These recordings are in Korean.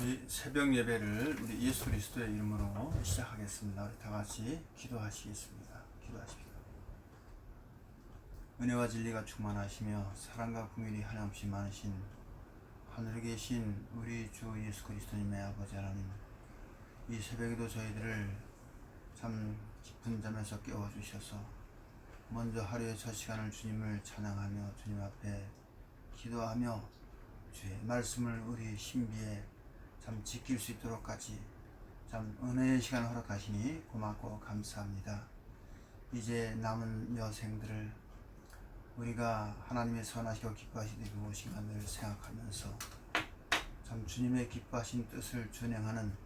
우리 새벽 예배를 우리 예수 그리스도의 이름으로 시작하겠습니다. 우리 다 같이 기도하시겠습니다. 기도하십시오. 은혜와 진리가 충만하시며 사랑과 긍휼이 한없이 많으신 하늘에 계신 우리 주 예수 그리스도님의 아버지 하나님, 이 새벽에도 저희들을 참 깊은 잠에서 깨워주셔서 먼저 하루의 첫 시간을 주님을 찬양하며 주님 앞에 기도하며 주의 말씀을 우리 신비에 참 지킬 수 있도록까지 참 은혜의 시간을 허락하시니 고맙고 감사합니다. 이제 남은 여생들을 우리가 하나님의 선하시고 기뻐하시는 그 시간을 생각하면서 참 주님의 기뻐하신 뜻을 준행하는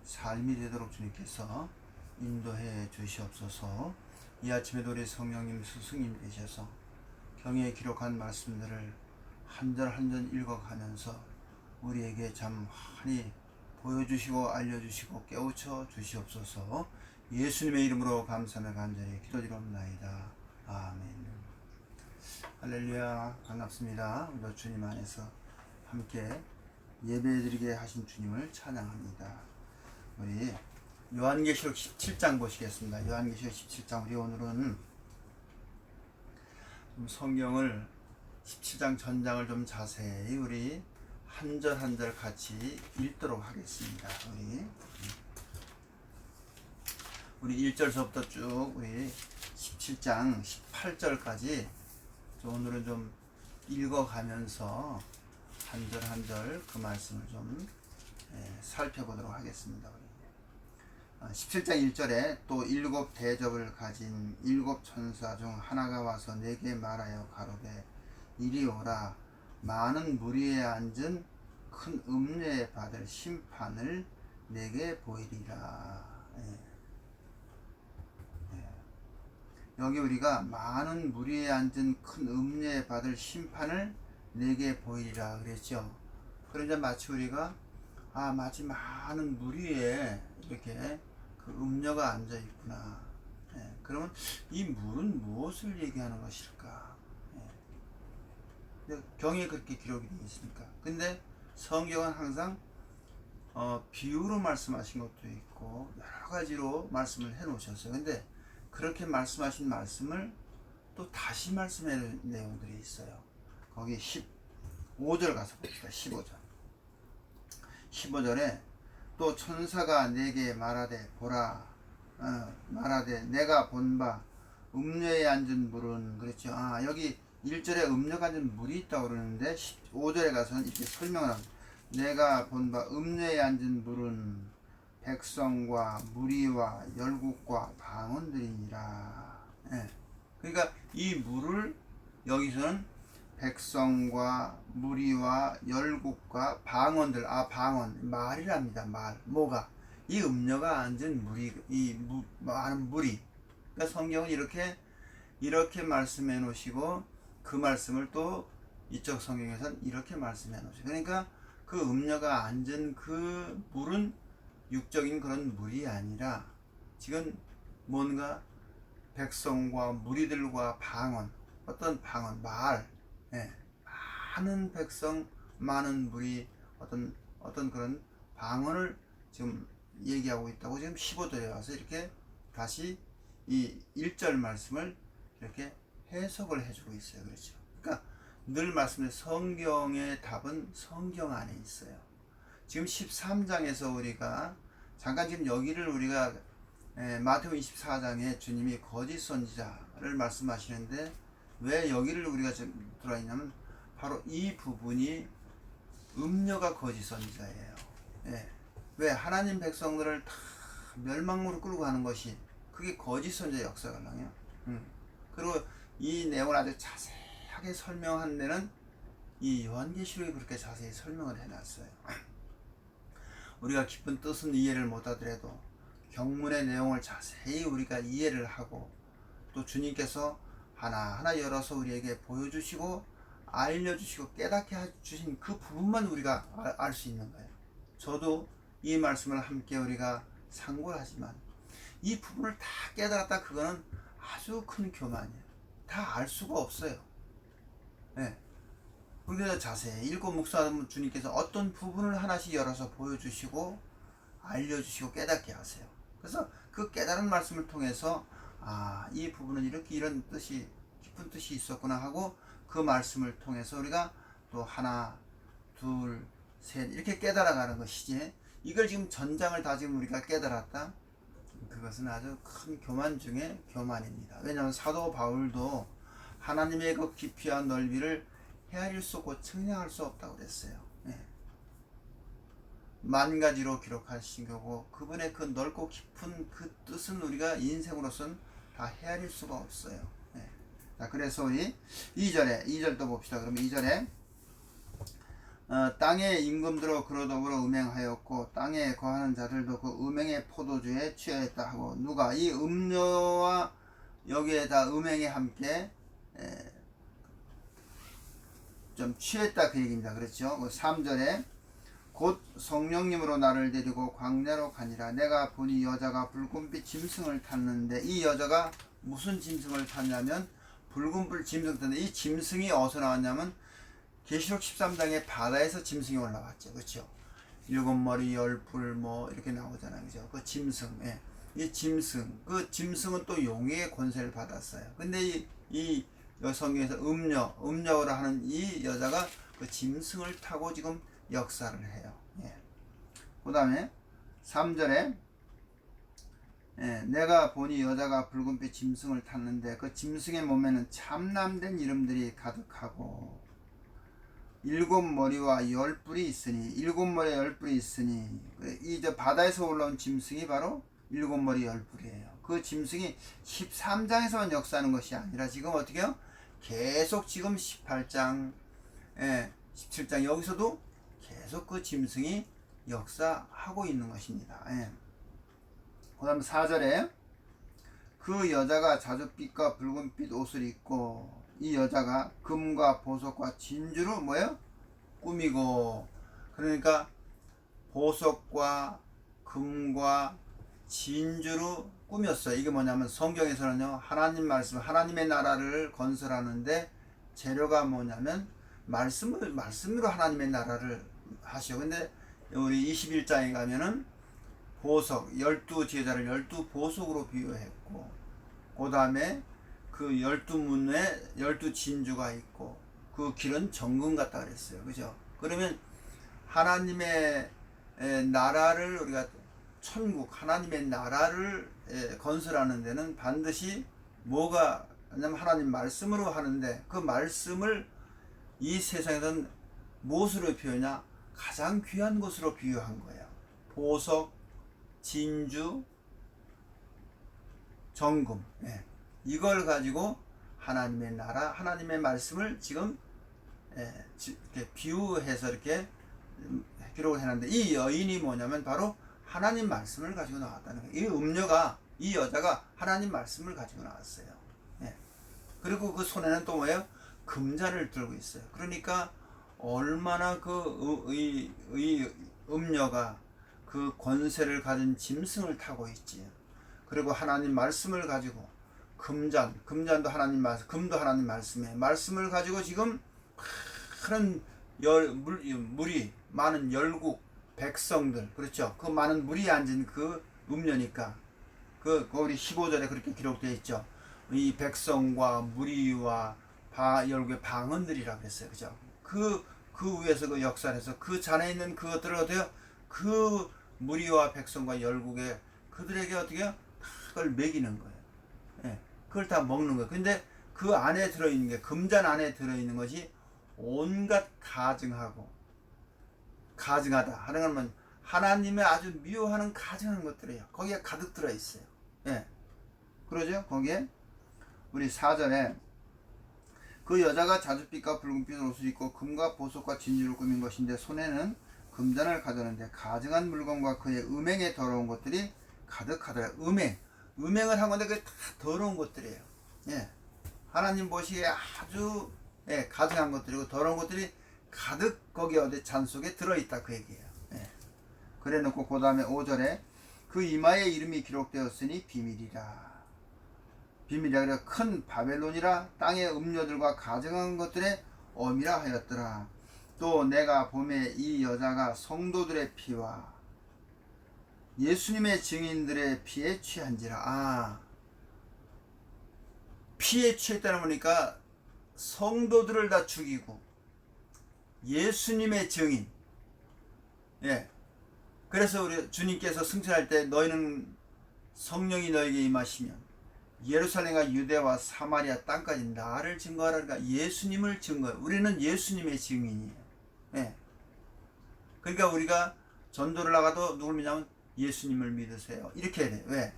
삶이 되도록 주님께서 인도해 주시옵소서. 이 아침에도 우리 성령님 스승님 되셔서 경에 기록한 말씀들을 한 절 한 절 읽어가면서 우리에게 참 많이 보여주시고 알려주시고 깨우쳐 주시옵소서. 예수님의 이름으로 감사하며 간절히 기도드리옵나이다. 아멘. 할렐루야. 반갑습니다. 우리 주님 안에서 함께 예배드리게 하신 주님을 찬양합니다. 우리 요한계시록 17장 보시겠습니다. 요한계시록 17장. 우리 오늘은 성경을 17장 전장을 좀 자세히 우리 한 절 한 절 같이 읽도록 하겠습니다. 우리 1절서부터 쭉 우리 17장 18절까지 오늘은 좀 읽어가면서 한 절 한 절 그 말씀을 좀 살펴보도록 하겠습니다. 17장 1절에 또 일곱 대접을 가진 일곱 천사 중 하나가 와서 내게 말하여 가로되 이리 오라. 많은 무리에 앉은 큰 음녀에 받을 심판을 내게 보이리라. 여기 우리가 많은 무리에 앉은 큰 음녀에 받을 심판을 내게 보이리라 그랬죠. 그러자 마치 우리가 마치 많은 무리에 이렇게 그 음녀가 앉아 있구나. 그러면 이 물은 무엇을 얘기하는 것일까? 경에 그렇게 기록이 되어 있으니까. 근데 성경은 항상 비유로 말씀하신 것도 있고 여러 가지로 말씀을 해 놓으셨어요. 근데 그렇게 말씀하신 말씀을 또 다시 말씀해 놓은 내용들이 있어요. 거기 15절 가서 봅시다. 15절에 또 천사가 내게 말하되 보라. 말하되 내가 본 바 음녀에 앉은 물은 그랬죠. 여기 1절에 음녀가 앉은 물이 있다고 그러는데 5절에 가서는 이렇게 설명을 합니다. 내가 본 바 음녀에 앉은 물은 백성과 무리와 열국과 방언들이니라. 그러니까 이 물을 여기서는 백성과 무리와 열국과 방언들, 방언, 말이랍니다. 말. 뭐가? 이 음녀가 앉은 무리, 많은 무리. 그러니까 성경은 이렇게 말씀해 놓으시고 그 말씀을 또 이쪽 성경에서는 이렇게 말씀해 놓으시고, 그러니까 그 음녀가 앉은 그 물은 육적인 그런 물이 아니라 지금 뭔가 백성과 무리들과 방언, 어떤 방언, 말, 많은 백성, 많은 무리, 어떤 그런 방언을 지금 얘기하고 있다고 지금 15절에 와서 이렇게 다시 이 1절 말씀을 이렇게 해석을 해주고 있어요. 그렇죠. 그러니까 늘 말씀드린 성경의 답은 성경 안에 있어요. 지금 13장에서 우리가 잠깐 지금 여기를 우리가 마태복음 24장에 주님이 거짓 선지자를 말씀하시는데 왜 여기를 우리가 지금 들어와 있냐면 바로 이 부분이 음녀가 거짓 선지자예요. 왜 하나님 백성들을 다 멸망으로 끌고 가는 것이 그게 거짓 선지자 역사거든요. 그리고 이 내용을 아주 자세하게 설명한 데는 이 요한계시록에 그렇게 자세히 설명을 해놨어요. 우리가 깊은 뜻은 이해를 못하더라도 경문의 내용을 자세히 우리가 이해를 하고 또 주님께서 하나하나 열어서 우리에게 보여주시고 알려주시고 깨닫게 해주신 그 부분만 우리가 알 수 있는 거예요. 저도 이 말씀을 함께 우리가 상고를 하지만 이 부분을 다 깨달았다 그거는 아주 큰 교만이에요. 다 알 수가 없어요. 그래서 자세히 읽고 묵상하면 주님께서 어떤 부분을 하나씩 열어서 보여주시고 알려주시고 깨닫게 하세요. 그래서 그 깨달은 말씀을 통해서 이 부분은 이렇게 이런 뜻이 깊은 뜻이 있었구나 하고 그 말씀을 통해서 우리가 또 하나 둘 셋 이렇게 깨달아가는 것이지, 이걸 지금 전장을 다 지금 우리가 깨달았다, 그것은 아주 큰 교만 중에 교만입니다. 왜냐하면 사도 바울도 하나님의 그 깊이와 넓이를 헤아릴 수 없고 측량할 수 없다고 그랬어요. 만 가지로 기록하신 거고 그분의 그 넓고 깊은 그 뜻은 우리가 인생으로서는 다 헤아릴 수가 없어요. 자, 그래서 우리 2절도 봅시다. 그러면 2절에 땅의 임금들로 그로 더불어 음행하였고 땅에 거하는 자들도 그 음행의 포도주에 취하였다 하고, 누가 이 음료와 여기에다 음행에 함께 좀 취했다 그 얘기입니다. 그렇죠? 3절에 곧 성령님으로 나를 데리고 광야로 가니라. 내가 보니 여자가 붉은빛 짐승을 탔는데, 이 여자가 무슨 짐승을 탔냐면 붉은빛 짐승을 탔는데, 이 짐승이 어디서 나왔냐면 계시록 13장에 바다에서 짐승이 올라왔죠. 그렇죠? 7머리 10뿔 뭐 이렇게 나오잖아요. 그죠? 그 짐승. 이 짐승, 그 짐승은 또 용의 권세를 받았어요. 근데 이 여성에서 음녀라 하는 이 여자가 그 짐승을 타고 지금 역사를 해요. 그 다음에 3절에 내가 보니 여자가 붉은빛 짐승을 탔는데 그 짐승의 몸에는 참남된 이름들이 가득하고 7머리와 10뿔이 있으니, 7머리 10뿔이 있으니, 이 바다에서 올라온 짐승이 바로 7머리 10뿔이에요. 그 짐승이 13장에서만 역사하는 것이 아니라 지금 어떻게 해요? 계속 지금 18장, 17장 여기서도 계속 그 짐승이 역사하고 있는 것입니다. 그 다음 4절에 그 여자가 자줏빛과 붉은빛 옷을 입고, 이 여자가 금과 보석과 진주로 뭐예요? 꾸미고, 그러니까 보석과 금과 진주로 꾸몄어요. 이게 뭐냐면 성경에서는요, 하나님 말씀, 하나님의 나라를 건설하는데 재료가 뭐냐면 말씀으로 하나님의 나라를 하시오. 근데 우리 21장에 가면은 보석, 12제자를 12보석으로 비유했고, 그 다음에 그 12문에 12진주가 있고, 그 길은 정금 같다 그랬어요. 그죠? 그러면 하나님의 나라를 우리가 천국, 하나님의 나라를 건설하는 데는 반드시 뭐가, 왜냐면 하나님 말씀으로 하는데 그 말씀을 이 세상에서는 무엇으로 비유하냐? 가장 귀한 것으로 비유한 거예요. 보석, 진주, 정금. 이걸 가지고 하나님의 나라, 하나님의 말씀을 지금 이렇게 비유해서 이렇게 기록을 해놨는데, 이 여인이 뭐냐면 바로 하나님 말씀을 가지고 나왔다는 거예요. 이 음녀가, 이 여자가 하나님 말씀을 가지고 나왔어요. 그리고 그 손에는 또 뭐예요? 금잔을 들고 있어요. 그러니까 얼마나 이 음녀가 그 권세를 가진 짐승을 타고 있지. 그리고 하나님 말씀을 가지고 금잔도 하나님 말씀, 금도 하나님 말씀에 말씀을 가지고 지금 큰 물이 많은 열국 백성들, 그렇죠? 그 많은 물이 앉은 그 음녀니까 그 우리 15절에 그렇게 기록되어 있죠. 이 백성과 무리와 열국의 방언들이라고 했어요. 그죠? 그 위에서 그 역사를 해서 그 잔에 있는 그것들을 어때요? 그 무리와 백성과 열국의 그들에게 어떻게 해요? 그걸 먹이는 거예요. 그걸 다 먹는 거예요. 근데 그 안에 들어있는 게, 금잔 안에 들어있는 것이 온갖 가증하다 하는 건 하나님의 아주 미워하는 가증한 것들이에요. 거기에 가득 들어있어요. 그러죠? 거기에 우리 4절에 그 여자가 자줏빛과 붉은빛 옷을 입고 금과 보석과 진주를 꾸민 것인데 손에는 금잔을 가졌는데 가증한 물건과 그의 음행에 더러운 것들이 가득하더라. 음행을 한 건데 그게 다 더러운 것들이에요. 하나님 보시기에 아주 가증한 것들이고 더러운 것들이 가득 거기 어디 잔 속에 들어있다 그 얘기예요. 그래 놓고 그 다음에 5절에 그 이마에 이름이 기록되었으니 비밀이라 그래 큰 바벨론이라 땅의 음료들과 가증한 것들의 엄이라 하였더라. 또 내가 보매 이 여자가 성도들의 피와 예수님의 증인들의 피에 취한지라. 피에 취했다는 거니까 성도들을 다 죽이고 예수님의 증인. 예. 그래서 우리 주님께서 승천할 때 너희는 성령이 너에게 임하시면 예루살렘과 유대와 사마리아 땅까지 나를 증거하라. 그러니까 예수님을 증거해. 우리는 예수님의 증인이에요. 예. 그러니까 우리가 전도를 나가도 누굴 믿냐면 예수님을 믿으세요. 이렇게 해야 돼요. 왜?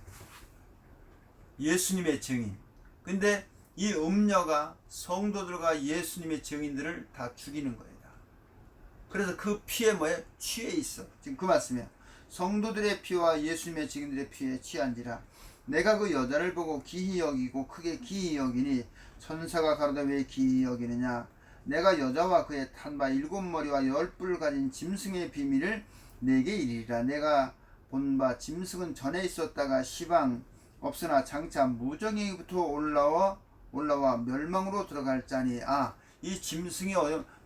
예수님의 증인. 근데 이 음녀가 성도들과 예수님의 증인들을 다 죽이는 거예요. 그래서 그 피에 뭐에 취해 있어. 지금 그 말씀이에요. 성도들의 피와 예수님의 증인들의 피에 취한지라. 내가 그 여자를 보고 기히 여기고 크게 기히 여기니 천사가 가로되 왜 기히 여기느냐. 내가 여자와 그의 탄 바 7머리와 10뿔 가진 짐승의 비밀을 내게 이르리라. 내가 본 바 짐승은 전에 있었다가 시방 없으나 장차 무정행부터 올라와 멸망으로 들어갈 자니. 이 짐승이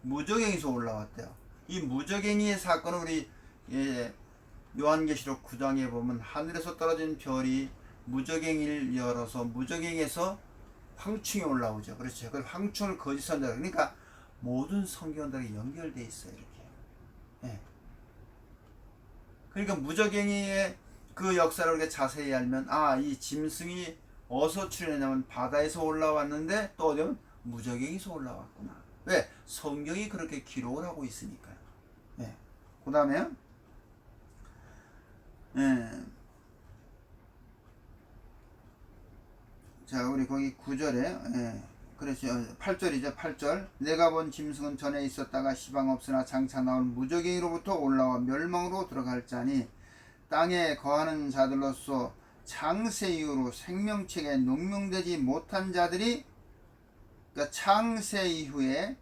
무정행에서 올라왔대요. 이 무적행이의 사건은 우리 요한계시록 9장에 보면 하늘에서 떨어진 별이 무적행이를 열어서 무적행에서 황충이 올라오죠. 그렇죠. 그 황충을 거짓 선자. 그러니까 모든 성경들이 연결되어 있어요. 이렇게. 예. 그러니까 무적행이의 그 역사를 우리가 자세히 알면 이 짐승이 어디서 출현했냐면 바다에서 올라왔는데 또 어디면 무적행에서 올라왔구나. 왜? 성경이 그렇게 기록을 하고 있으니까요. 예. 그 다음에 자, 우리 거기 9절에 그렇죠. 8절이죠. 8절. 내가 본 짐승은 전에 있었다가 시방 없으나 장차 나온 무적행이로부터 올라와 멸망으로 들어갈 자니 땅에 거하는 자들로서 창세 이후로 생명책에 농명되지 못한 자들이, 그러니까 창세 이후에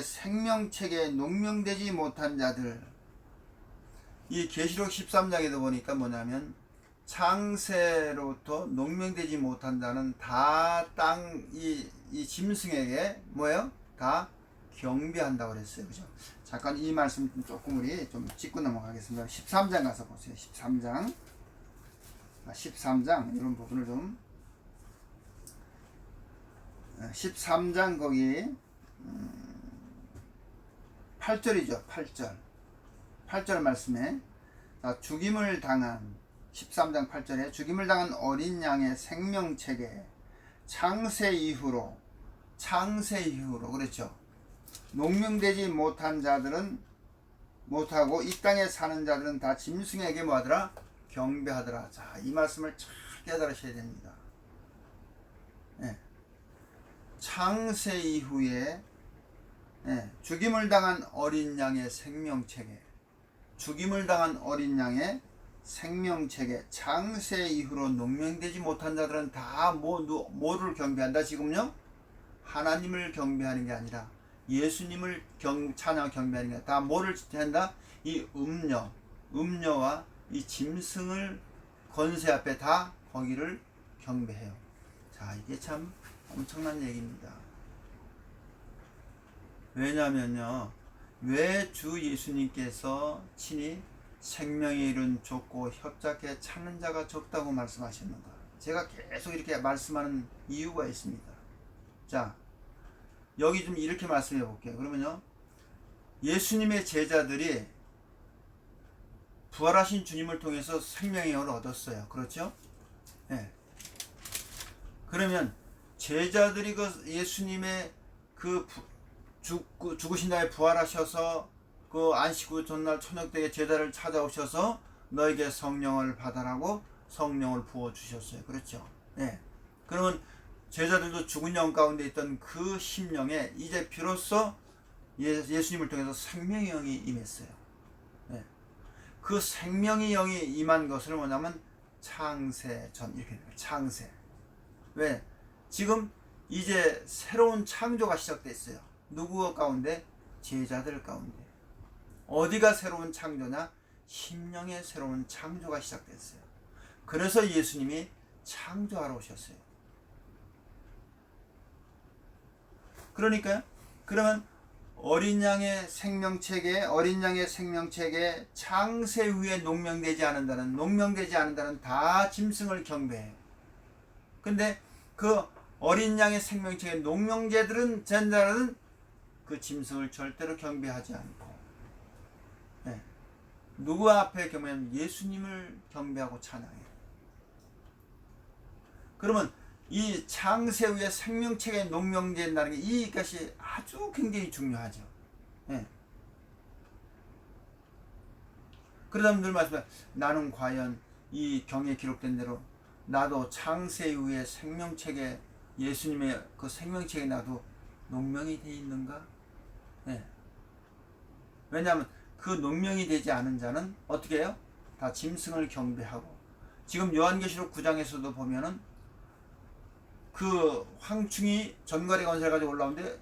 생명책에 농명되지 못한 자들. 이 계시록 13장에도 보니까 뭐냐면 창세로부터 농명되지 못한 자는 다 이 짐승에게 뭐예요? 다 경배한다고 그랬어요. 그죠? 잠깐 이 말씀 조금 우리 좀 짚고 넘어가겠습니다. 13장 가서 보세요. 13장 이런 부분을 좀 13장 거기 8절이죠. 8절 말씀에 죽임을 당한 13장 8절에 죽임을 당한 어린 양의 생명책에 창세 이후로 그렇죠. 농명되지 못한 자들은 못하고 이 땅에 사는 자들은 다 짐승에게 뭐하더라? 경배하더라. 자, 이 말씀을 잘 깨달으셔야 됩니다. 예. 창세 이후에 죽임을 당한 어린 양의 생명책에 창세 이후로 농명되지 못한 자들은 다 뭐를 경배한다? 지금요? 하나님을 경배하는 게 아니라 예수님을 찬양 경배하는 게 아니라 다 뭐를 한다? 이 음녀와 이 짐승을 권세 앞에 다 거기를 경배해요. 자, 이게 참 엄청난 얘기입니다. 왜냐면요, 왜 주 예수님께서 친히 생명의 일은 좁고 협착해 찾는 자가 적다고 말씀하셨는가? 제가 계속 이렇게 말씀하는 이유가 있습니다. 자, 여기 좀 이렇게 말씀해 볼게요. 그러면요, 예수님의 제자들이 부활하신 주님을 통해서 생명의 영을 얻었어요. 그렇죠? 네. 그러면 제자들이 그 예수님의 그 죽으신 날에 부활하셔서 그 안식 후 전날 저녁 때에 제자를 찾아오셔서 너에게 성령을 받아라고 성령을 부어 주셨어요. 그렇죠? 네. 그러면 제자들도 죽은 영 가운데 있던 그 심령에 이제 비로소 예수님을 통해서 생명의 영이 임했어요. 네. 그 생명의 영이 임한 것을 뭐냐면 창세 전 이렇게 됩니다. 창세. 왜? 지금 이제 새로운 창조가 시작됐어요. 누구 가운데? 제자들 가운데. 어디가 새로운 창조냐? 심령의 새로운 창조가 시작됐어요. 그래서 예수님이 창조하러 오셨어요. 그러니까요. 그러면 어린 양의 생명책에 창세 후에 농명되지 않는다는 다 짐승을 경배해요. 근데 그 어린 양의 생명책에 농명제들은 전자는 그 짐승을 절대로 경배하지 않고, 네. 누구 앞에 경배하면 예수님을 경배하고 찬양해요. 그러면 이 창세 후에 생명책에 농명된다는 게 이것이 아주 굉장히 중요하죠. 예. 그러다 늘 말씀해, 나는 과연 이 경에 기록된 대로 나도 창세 후에 생명책에, 예수님의 그 생명책에 나도 농명이 되어 있는가? 예. 왜냐하면 그 농명이 되지 않은 자는 어떻게 해요? 다 짐승을 경배하고, 지금 요한계시록 9장에서도 보면은 그 황충이 전갈의 권세를 가지고 올라오는데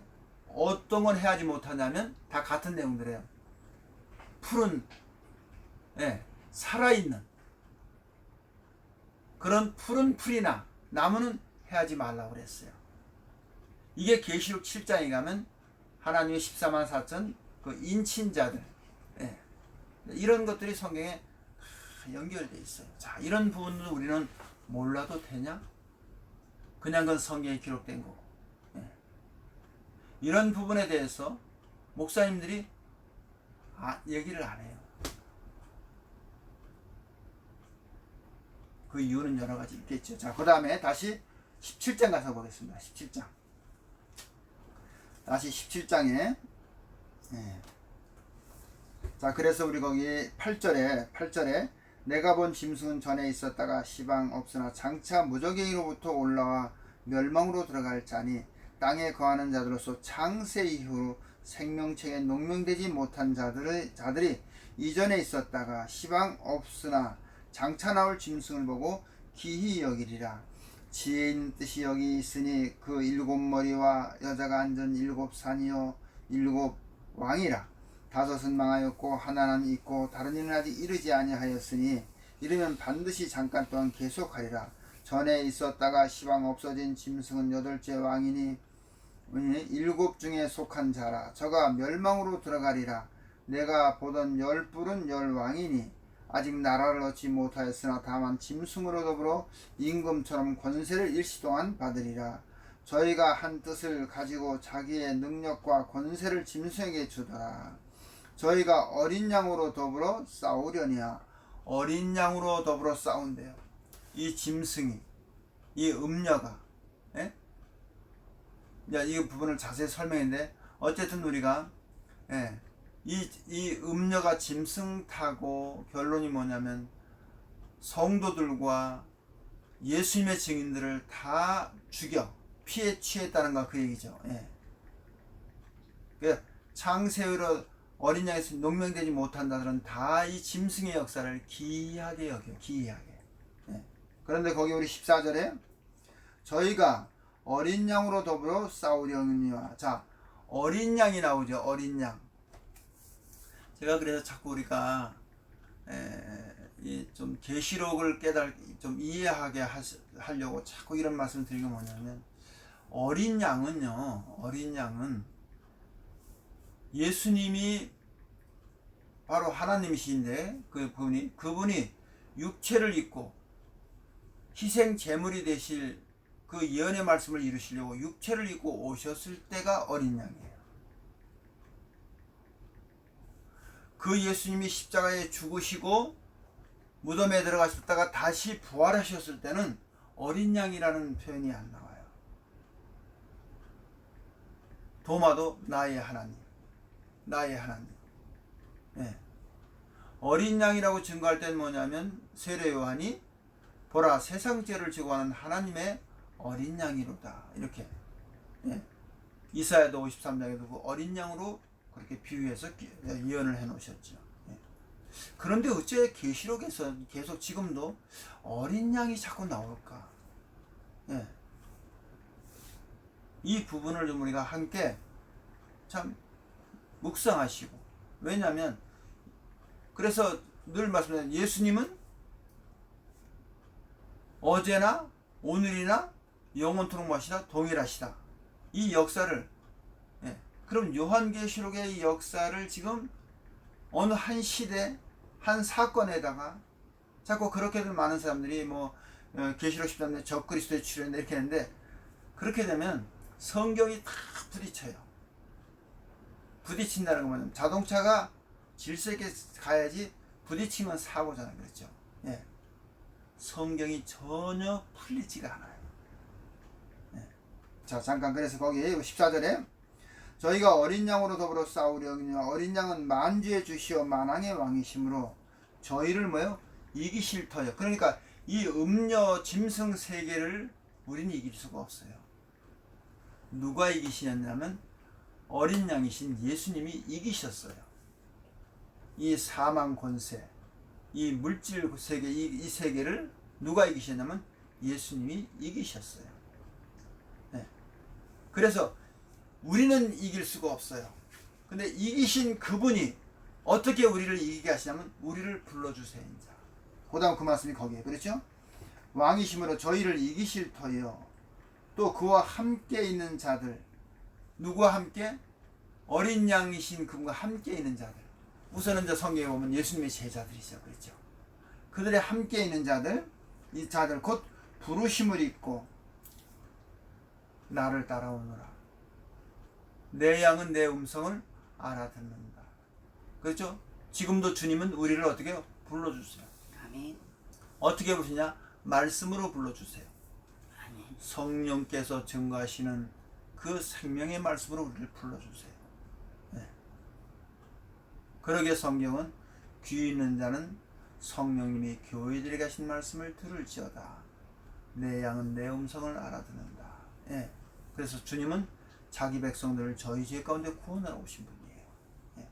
어떤 건 해하지 못하냐면 다 같은 내용들이에요. 푸른, 예, 살아있는 그런 푸른 풀이나 나무는 해하지 말라고 그랬어요. 이게 계시록 7장에 가면 하나님의 14만 4천 그 인친자들, 예, 이런 것들이 성경에 연결되어 있어요. 자, 이런 부분을 우리는 몰라도 되냐? 그냥 그건 성경에 기록된 거고, 예. 이런 부분에 대해서 목사님들이 얘기를 안 해요. 그 이유는 여러 가지 있겠죠. 자, 그 다음에 다시 17장 가서 보겠습니다. 17장. 다시 17장에, 예. 자, 그래서 우리 거기 8절에 내가 본 짐승은 전에 있었다가 시방 없으나 장차 무적행이로부터 올라와 멸망으로 들어갈 자니 땅에 거하는 자들로서 창세 이후 생명책에 농명되지 못한 자들이 이전에 있었다가 시방 없으나 장차 나올 짐승을 보고 기히 여기리라. 지혜 있는 뜻이 여기 있으니 그 7머리와 여자가 앉은 7산이요 7왕이라. 5은 망하였고 하나는 있고 다른 이는 아직 이르지 아니하였으니 이르면 반드시 잠깐 동안 계속하리라. 전에 있었다가 시방 없어진 짐승은 8째 왕이니 7 중에 속한 자라. 저가 멸망으로 들어가리라. 내가 보던 10뿔은 10왕이니 아직 나라를 얻지 못하였으나 다만 짐승으로 더불어 임금처럼 권세를 일시동안 받으리라. 저희가 한 뜻을 가지고 자기의 능력과 권세를 짐승에게 주더라. 저희가 어린 양으로 더불어 싸우려니와. 어린 양으로 더불어 싸운대요. 이 짐승이, 이 음녀가, 예? 이 부분을 자세히 설명했는데 어쨌든 우리가, 예, 이 음녀가 짐승 타고 결론이 뭐냐면 성도들과 예수님의 증인들을 다 죽여 피해 취했다는 거, 그 얘기죠. 예. 창세후로 어린 양에서 농명되지 못한 자들은 다 이 짐승의 역사를 기이하게 여겨, 기이하게. 예. 그런데 거기 우리 14절에 저희가 어린 양으로 더불어 싸우려니와. 자, 어린 양이 나오죠. 어린 양. 제가 그래서 자꾸 우리가 좀 계시록을 좀 이해하게 하려고 자꾸 이런 말씀을 드리는 게 뭐냐면, 어린 양은 예수님이 바로 하나님이신데 그분이 육체를 입고 희생 제물이 되실 그 예언의 말씀을 이루시려고 육체를 입고 오셨을 때가 어린 양이에요. 그 예수님이 십자가에 죽으시고 무덤에 들어가셨다가 다시 부활하셨을 때는 어린 양이라는 표현이 안 나와요. 도마도 나의 하나님. 예. 어린 양이라고 증거할 때는 뭐냐면 세례 요한이 보라 세상 죄를 지고 가는 하나님의 어린 양이로다, 이렇게. 예. 이사야도 53장에도 그 어린 양으로 그렇게 비유해서 예언을 해 놓으셨죠. 예. 그런데 어째 계시록에서 계속 지금도 어린 양이 자꾸 나올까? 예. 이 부분을 좀 우리가 함께 참 묵상하시고, 왜냐하면 그래서 늘 말씀드리는 예수님은 어제나 오늘이나 영원토록 마시다 동일하시다. 이 역사를 그럼 요한계시록의 역사를 지금 어느 한 시대 한 사건에다가 자꾸 그렇게들 많은 사람들이 뭐 계시록 13년 적그리스도의 출현다 이렇게 했는데, 그렇게 되면 성경이 다 부딪혀요. 부딪힌다는 건 뭐냐면 자동차가 질서 있게 가야지 부딪히면 사고잖아요. 그렇죠? 예. 성경이 전혀 풀리지가 않아요. 예. 자, 잠깐, 그래서 거기 14절에 저희가 어린 양으로 더불어 싸우려니와 어린 양은 만주의 주시오 만왕의 왕이심으로 저희를 뭐요? 이기실 터요. 그러니까 이 음녀 짐승 세계를 우리는 이길 수가 없어요. 누가 이기시냐면 어린 양이신 예수님이 이기셨어요. 이 사망 권세, 이 물질 세계, 이 세계를 누가 이기셨냐면 예수님이 이기셨어요. 네. 그래서 우리는 이길 수가 없어요. 근데 이기신 그분이 어떻게 우리를 이기게 하시냐면 우리를 불러주세요. 그 다음 그 말씀이 거기에 그렇죠? 왕이심으로 저희를 이기실 터요. 또 그와 함께 있는 자들, 누구와 함께? 어린 양이신 그분과 함께 있는 자들. 우선은 이제 성경에 보면 예수님의 제자들이죠. 그렇죠? 그들의 함께 있는 자들, 이 자들 곧 부르심을 입고 나를 따라오느라. 내 양은 내 음성을 알아듣는다. 그렇죠? 지금도 주님은 우리를 어떻게 해요? 불러주세요. 아멘. 어떻게 부르시냐? 말씀으로 불러주세요. 아멘. 성령께서 증거하시는 그 생명의 말씀으로 우리를 불러주세요. 네. 그러게 성경은 귀 있는 자는 성령님이 교회들에게 하신 말씀을 들을지어다. 내 양은 내 음성을 알아듣는다. 예. 그래서 주님은 자기 백성들을 저희 죄 가운데 구원하러 오신 분이에요. 예.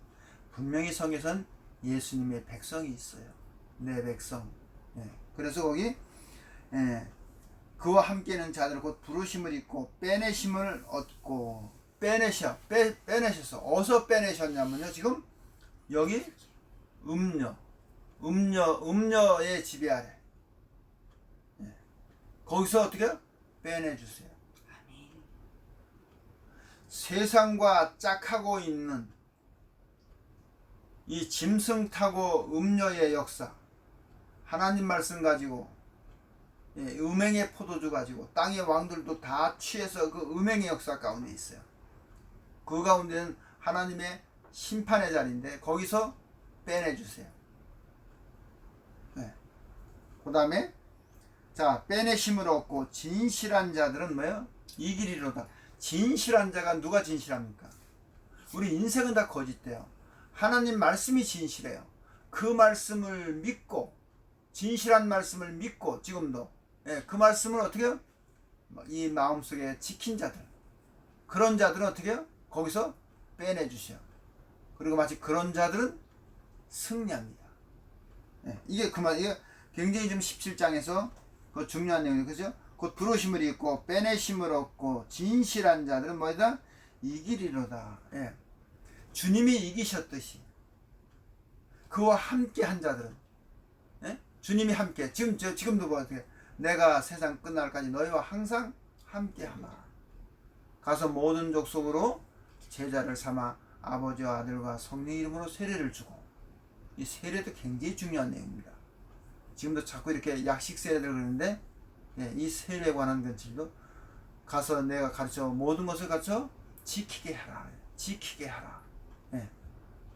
분명히 성에선 예수님의 백성이 있어요. 내 백성. 예. 그래서 거기 그와 함께는 자들 곧 부르심을 입고 빼내심을 얻고 빼내셨어. 어디서 빼내셨냐면요. 지금 여기 음녀의 지배 아래. 예. 거기서 어떻게 빼내주세요. 세상과 짝하고 있는 이 짐승 타고 음녀의 역사, 하나님 말씀 가지고 음행의 포도주 가지고 땅의 왕들도 다 취해서 그 음행의 역사 가운데 있어요. 그 가운데는 하나님의 심판의 자리인데 거기서 빼내주세요. 네. 그 다음에 자, 빼내심을 얻고 진실한 자들은 뭐예요? 이기리로다. 진실한 자가 누가 진실합니까? 우리 인생은 다 거짓돼요. 하나님 말씀이 진실해요. 그 말씀을 믿고, 진실한 말씀을 믿고 지금도 그 말씀을 어떻게 해요? 이 마음속에 지킨 자들, 그런 자들은 어떻게 해요? 거기서 빼내주셔요. 그리고 마치 그런 자들은 승리합니다. 이게 이게 굉장히 좀 17장에서 그 중요한 내용이에요. 그죠? 곧 부르심을 입고 빼내심을 얻고 진실한 자들은 뭐이다? 이기리로다. 예. 주님이 이기셨듯이 그와 함께 한 자들은 주님이 함께 지금도 뭐 어떻게 내가 세상 끝날까지 너희와 항상 함께하마. 가서 모든 족속으로 제자를 삼아 아버지와 아들과 성령 이름으로 세례를 주고. 이 세례도 굉장히 중요한 내용입니다. 지금도 자꾸 이렇게 약식 세례를 그러는데 이 세례에 관한 것들도 가서 내가 가르쳐 모든 것을 가르쳐 지키게 하라. 지키게 하라.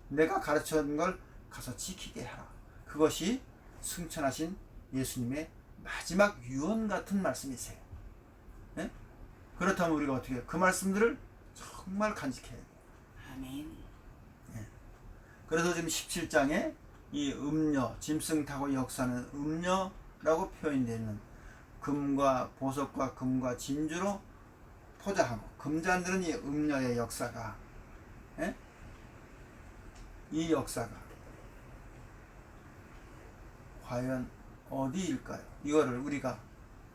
내가 가르쳐준 걸 가서 지키게 하라. 그것이 승천하신 예수님의 마지막 유언 같은 말씀이세요. 그렇다면 우리가 어떻게 해요? 그 말씀들을 정말 간직해야 돼요. 아멘. 그래서 지금 17장에 이 음녀, 짐승 타고 역사는 음녀라고 표현되어 있는 금과 보석과 금과 진주로 포자하고 금잔들은 이 음녀의 역사가 이 역사가 과연 어디일까요?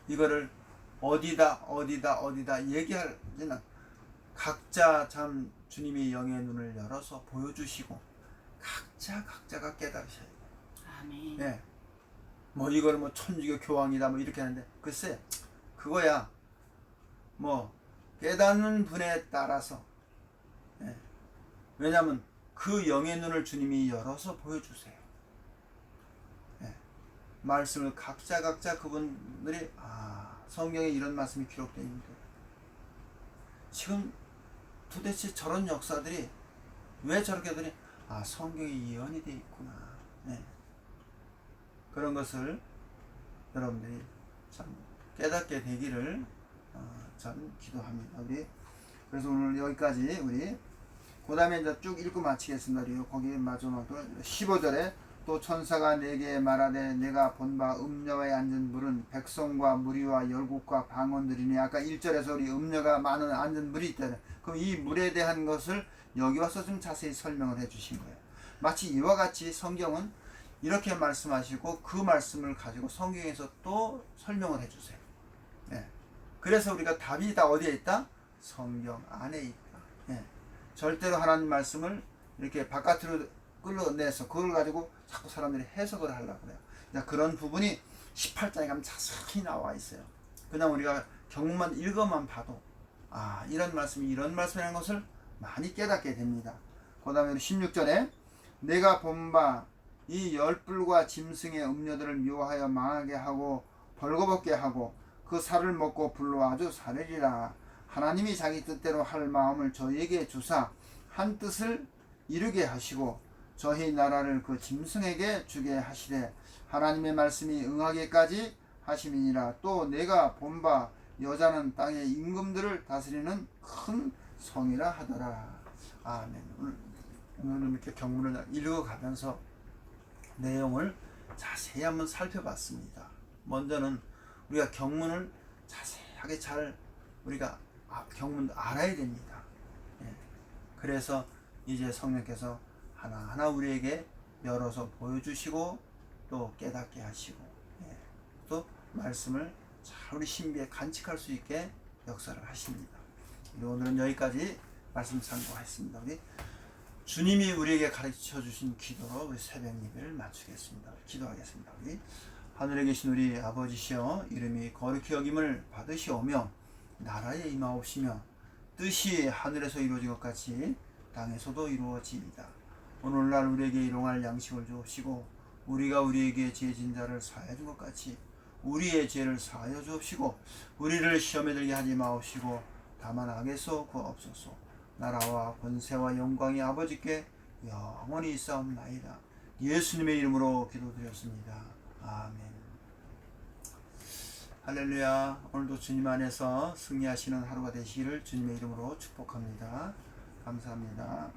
이거를 어디다 얘기하지는 각자 참 주님이 영의 눈을 열어서 보여주시고 각자가 깨달으셔야 돼요. 아멘. 네. 뭐 이걸 뭐 천주교 교황이다 뭐 이렇게 하는데 글쎄 그거야 뭐 깨닫는 분에 따라서 예. 왜냐하면 그 영의 눈을 주님이 열어서 보여주세요. 예. 말씀을 각자 그분들이 성경에 이런 말씀이 기록되어 있는데 지금 도대체 저런 역사들이 왜 저렇게 되니? 성경에 예언이 되어 있구나. 예. 그런 것을 여러분들이 참 깨닫게 되기를 전 기도합니다. 우리 그래서 오늘 여기까지 우리 그 다음에 이제 쭉 읽고 마치겠습니다. 그리고 거기 마지막 15절에 또 천사가 내게 말하되 내가 본 바 음녀에 앉은 물은 백성과 무리와 열국과 방언들이니 아까 1절에서 우리 음녀가 많은 앉은 물이 있다. 그럼 이 물에 대한 것을 여기 와서 좀 자세히 설명을 해 주신 거예요. 마치 이와 같이 성경은 이렇게 말씀하시고 그 말씀을 가지고 성경에서 또 설명을 해 주세요. 예. 그래서 우리가 답이 다 어디에 있다? 성경 안에 있다. 예. 절대로 하나님 말씀을 이렇게 바깥으로 끌어내서 그걸 가지고 자꾸 사람들이 해석을 하려고 그래요. 그런 부분이 18장에 가면 자세히 나와 있어요. 그냥 우리가 경문만 읽어만 봐도 이런 말씀이 이런 말씀이라는 것을 많이 깨닫게 됩니다. 그 다음에 16절에 내가 본 바 이 열불과 짐승의 음료들을 묘하여 망하게 하고 벌거벗게 하고 그 살을 먹고 불로 아주 사르리라. 하나님이 자기 뜻대로 할 마음을 저희에게 주사 한 뜻을 이루게 하시고 저희 나라를 그 짐승에게 주게 하시되 하나님의 말씀이 응하게까지 하심이니라. 또 내가 본 바 여자는 땅의 임금들을 다스리는 큰 성이라 하더라. 아멘. 오늘 이렇게 경문을 읽어가면서 내용을 자세히 한번 살펴봤습니다. 먼저는 우리가 경문을 자세하게 잘 우리가 경문도 알아야 됩니다. 예. 그래서 이제 성령께서 하나하나 우리에게 열어서 보여주시고 또 깨닫게 하시고 또 말씀을 잘 우리 신비에 간직할 수 있게 역사를 하십니다. 오늘은 여기까지 말씀 참고했습니다. 우리 주님이 우리에게 가르쳐 주신 기도로 우리 새벽 예배를 마치겠습니다. 기도하겠습니다. 우리 하늘에 계신 우리 아버지시여 이름이 거룩히 여김을 받으시오며 나라에 임하옵시며 뜻이 하늘에서 이루어진 것 같이 땅에서도 이루어지이다. 오늘날 우리에게 일용할 양식을 주옵시고 우리가 우리에게 죄진 자를 사하여 준 것 같이 우리의 죄를 사하여 주옵시고 우리를 시험에 들게 하지 마옵시고 다만 악에서 구하옵소서. 나라와 권세와 영광이 아버지께 영원히 있사옵나이다. 예수님의 이름으로 기도드렸습니다. 아멘. 할렐루야. 오늘도 주님 안에서 승리하시는 하루가 되시기를 주님의 이름으로 축복합니다. 감사합니다.